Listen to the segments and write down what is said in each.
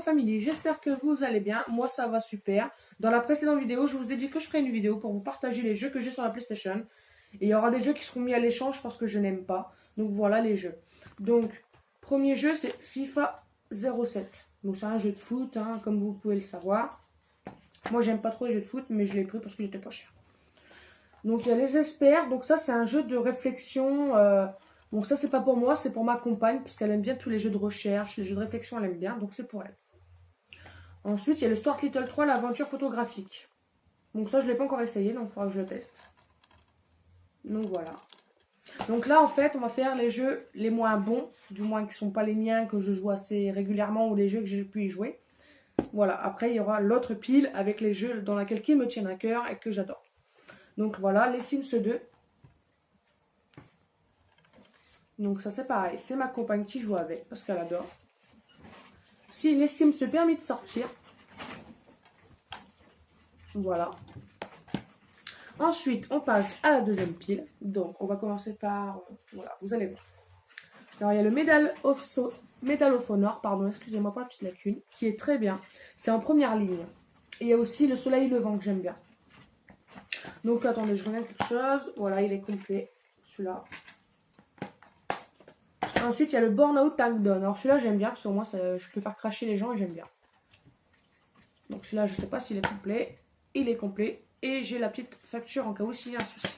family, j'espère que vous allez bien. Moi, ça va super. Dans la précédente vidéo, je vous ai dit que je ferai une vidéo pour vous partager les jeux que j'ai sur la PlayStation. Et il y aura des jeux qui seront mis à l'échange parce que je n'aime pas. Donc voilà les jeux. Donc, premier jeu, c'est FIFA 07. Donc c'est un jeu de foot, hein, comme vous pouvez le savoir. Moi, j'aime pas trop les jeux de foot, mais je l'ai pris parce qu'il était pas cher. Donc il y a les experts. Donc ça, c'est un jeu de réflexion. Donc ça, c'est pas pour moi, c'est pour ma compagne, parce qu'elle aime bien tous les jeux de recherche, les jeux de réflexion, elle aime bien, donc c'est pour elle. Ensuite, il y a le Stuart Little 3, l'aventure photographique. Donc ça, je ne l'ai pas encore essayé, donc il faudra que je le teste. Donc voilà. Donc là, en fait, on va faire les jeux les moins bons, du moins qui ne sont pas les miens, que je joue assez régulièrement, ou les jeux que j'ai pu y jouer. Voilà, après, il y aura l'autre pile avec les jeux dans lesquels qui me tiennent à cœur et que j'adore. Donc voilà, les Sims 2. Donc ça c'est pareil, c'est ma compagne qui joue avec parce qu'elle adore. Si les Sims se permet de sortir. Voilà. Ensuite, on passe à la deuxième pile. Donc on va commencer par... voilà, vous allez voir. Alors il y a le Medal of Honor, pardon, excusez-moi pour la petite lacune, qui est très bien. C'est en première ligne. Et il y a aussi le Soleil levant que j'aime bien. Donc attendez, je regarde quelque chose. Voilà, il est complet, celui-là. Ensuite, il y a le Burnout Takedown. Alors celui-là, j'aime bien, parce qu'au moins, je peux faire cracher les gens et j'aime bien. Donc celui-là, je ne sais pas s'il est complet. Il est complet. Et j'ai la petite facture en cas où s'il y a un souci.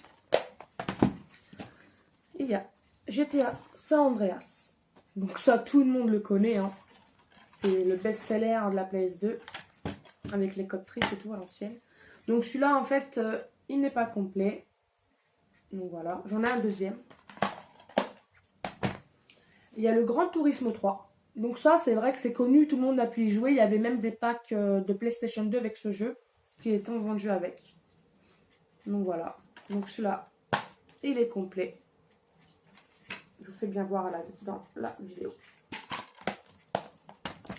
Et il y a GTA San Andreas. Donc ça, tout le monde le connaît. Hein. C'est le best-seller de la PS2. Avec les codes triches et tout à l'ancienne. Donc celui-là, en fait, il n'est pas complet. Donc voilà, j'en ai un deuxième. Il y a le Gran Turismo 3. Donc ça, c'est vrai que c'est connu, tout le monde a pu y jouer. Il y avait même des packs de PlayStation 2 avec ce jeu qui étaient vendus avec. Donc voilà. Donc celui-là, il est complet. Je vous fais bien voir dans la vidéo.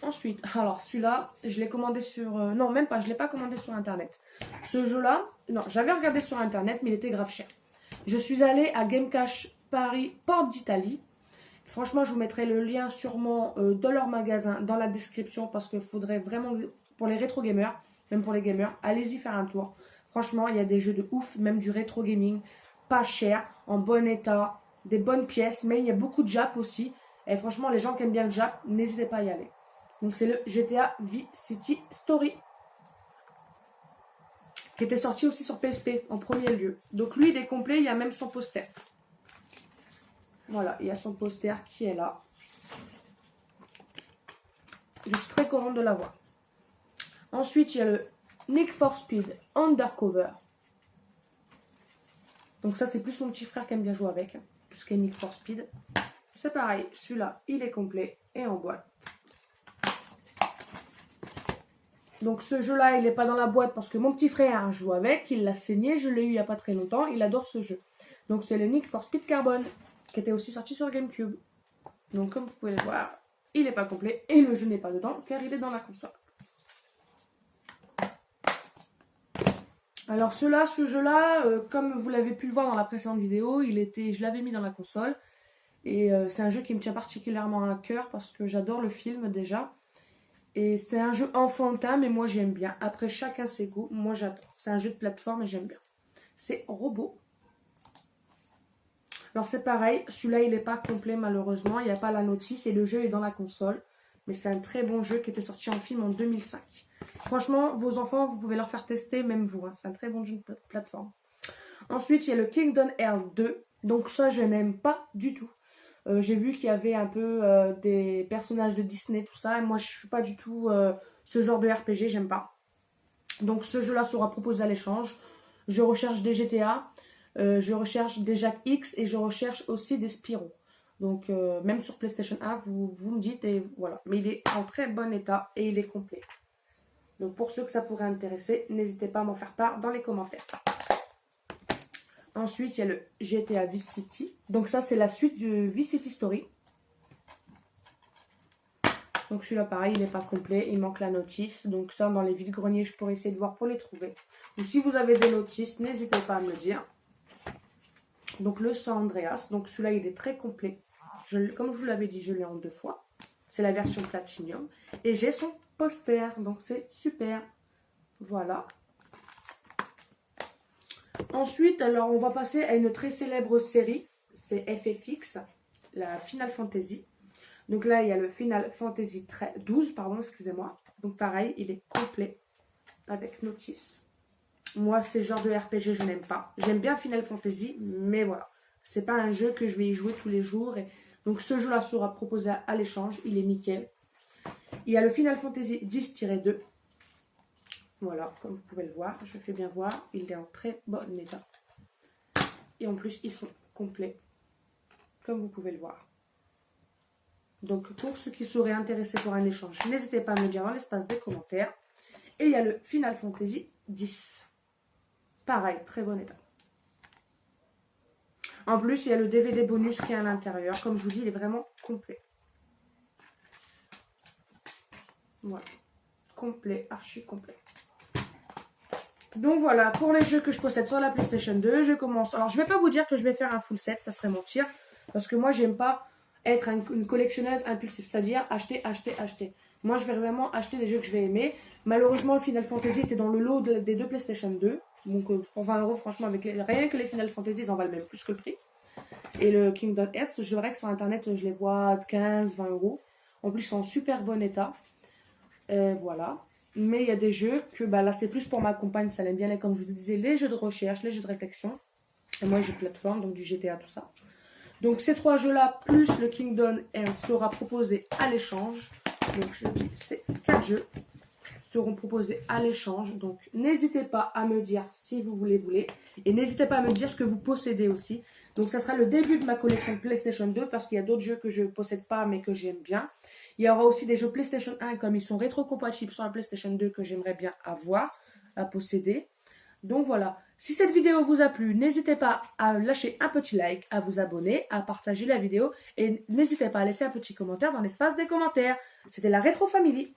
Ensuite, alors celui-là, je l'ai commandé sur... non, même pas, je ne l'ai pas commandé sur Internet. Ce jeu-là, non, j'avais regardé sur Internet, mais il était grave cher. Je suis allée à Game Cash Paris, Porte d'Italie. Franchement, je vous mettrai le lien sûrement dans leur magasin, dans la description, parce qu'il faudrait vraiment, pour les rétro gamers, même pour les gamers, allez-y faire un tour. Franchement, il y a des jeux de ouf, même du rétro gaming, pas cher, en bon état, des bonnes pièces, mais il y a beaucoup de Jap aussi. Et franchement, les gens qui aiment bien le Jap, n'hésitez pas à y aller. Donc c'est le GTA Vice City Story, qui était sorti aussi sur PSP en premier lieu. Donc lui, il est complet, il y a même son poster. Voilà, il y a son poster qui est là. Je suis très contente de l'avoir. Ensuite, il y a le Need for Speed Undercover. Donc ça, c'est plus mon petit frère qui aime bien jouer avec. Tout ce qui est Need for Speed. C'est pareil, celui-là, il est complet et en boîte. Donc ce jeu-là, il n'est pas dans la boîte parce que mon petit frère joue avec. Il l'a saigné, je l'ai eu il n'y a pas très longtemps. Il adore ce jeu. Donc c'est le Need for Speed Carbon, qui était aussi sorti sur GameCube. Donc comme vous pouvez le voir, il n'est pas complet et le jeu n'est pas dedans car il est dans la console. Alors ce jeu-là, comme vous l'avez pu le voir dans la précédente vidéo, je l'avais mis dans la console. Et c'est un jeu qui me tient particulièrement à cœur parce que j'adore le film déjà. Et c'est un jeu enfantin, mais moi j'aime bien. Après, chacun ses goûts, moi j'adore. C'est un jeu de plateforme et j'aime bien. C'est Robot. Alors c'est pareil, celui-là il n'est pas complet malheureusement, il n'y a pas la notice et le jeu est dans la console. Mais c'est un très bon jeu qui était sorti en film en 2005. Franchement, vos enfants, vous pouvez leur faire tester, même vous. Hein. C'est un très bon jeu de plateforme. Ensuite, il y a le Kingdom Hearts 2. Donc ça, je n'aime pas du tout. J'ai vu qu'il y avait un peu des personnages de Disney, tout ça. Et moi, je ne suis pas du tout ce genre de RPG, j'aime pas. Donc ce jeu-là sera proposé à l'échange. Je recherche des GTA. Je recherche des Jack X et je recherche aussi des Spyro. Donc même sur PlayStation 1, vous me dites et voilà. Mais il est en très bon état et il est complet. Donc pour ceux que ça pourrait intéresser, n'hésitez pas à m'en faire part dans les commentaires. Ensuite, il y a le GTA Vice City. Donc ça, c'est la suite du Vice City Story. Donc celui-là, pareil, il n'est pas complet. Il manque la notice. Donc ça, dans les vides-greniers, je pourrais essayer de voir pour les trouver. Ou si vous avez des notices, n'hésitez pas à me le dire. Donc le San Andreas. Donc celui-là, il est très complet. Comme je vous l'avais dit, je l'ai en 2 fois. C'est la version Platinum. Et j'ai son poster. Donc c'est super. Voilà. Ensuite, alors on va passer à une très célèbre série. C'est FFX, la Final Fantasy. Donc là, il y a le Final Fantasy 12, pardon, excusez-moi. Donc pareil, il est complet avec notice. Moi, ces genres de RPG, je n'aime pas. J'aime bien Final Fantasy, mais voilà. C'est pas un jeu que je vais y jouer tous les jours. Et donc ce jeu-là sera proposé à l'échange. Il est nickel. Il y a le Final Fantasy 10-2. Voilà, comme vous pouvez le voir. Je fais bien voir. Il est en très bon état. Et en plus, ils sont complets. Comme vous pouvez le voir. Donc pour ceux qui seraient intéressés pour un échange, n'hésitez pas à me dire dans l'espace des commentaires. Et il y a le Final Fantasy 10. Pareil, très bon état. En plus, il y a le DVD bonus qui est à l'intérieur. Comme je vous dis, il est vraiment complet. Voilà. Complet, archi complet. Donc voilà, pour les jeux que je possède sur la PlayStation 2, je commence. Alors, je ne vais pas vous dire que je vais faire un full set, ça serait mentir. Parce que moi, j'aime pas être une collectionneuse impulsive. C'est-à-dire acheter, acheter, acheter. Moi, je vais vraiment acheter des jeux que je vais aimer. Malheureusement, le Final Fantasy était dans le lot des deux PlayStation 2. Donc, pour 20 €, franchement, avec rien que les Final Fantasy, ils en valent même plus que le prix. Et le Kingdom Hearts, je verrais que sur Internet, je les vois de 15, 20 €. En plus, ils sont en super bon état. Voilà. Mais il y a des jeux que là, c'est plus pour ma compagne, ça l'aime bien. Comme je vous disais, les jeux de recherche, les jeux de réflexion. Et moi, j'ai plateforme, donc du GTA, tout ça. Donc, ces 3 jeux-là, plus le Kingdom Hearts, sera proposé à l'échange. Donc, je dis, ces 4 jeux seront proposés à l'échange. Donc, n'hésitez pas à me dire si vous voulez. Et n'hésitez pas à me dire ce que vous possédez aussi. Donc, ça sera le début de ma collection PlayStation 2 parce qu'il y a d'autres jeux que je ne possède pas mais que j'aime bien. Il y aura aussi des jeux PlayStation 1 comme ils sont rétro-compatibles sur la PlayStation 2 que j'aimerais bien avoir, à posséder. Donc voilà, si cette vidéo vous a plu, n'hésitez pas à lâcher un petit like, à vous abonner, à partager la vidéo et n'hésitez pas à laisser un petit commentaire dans l'espace des commentaires. C'était la Rétro Family.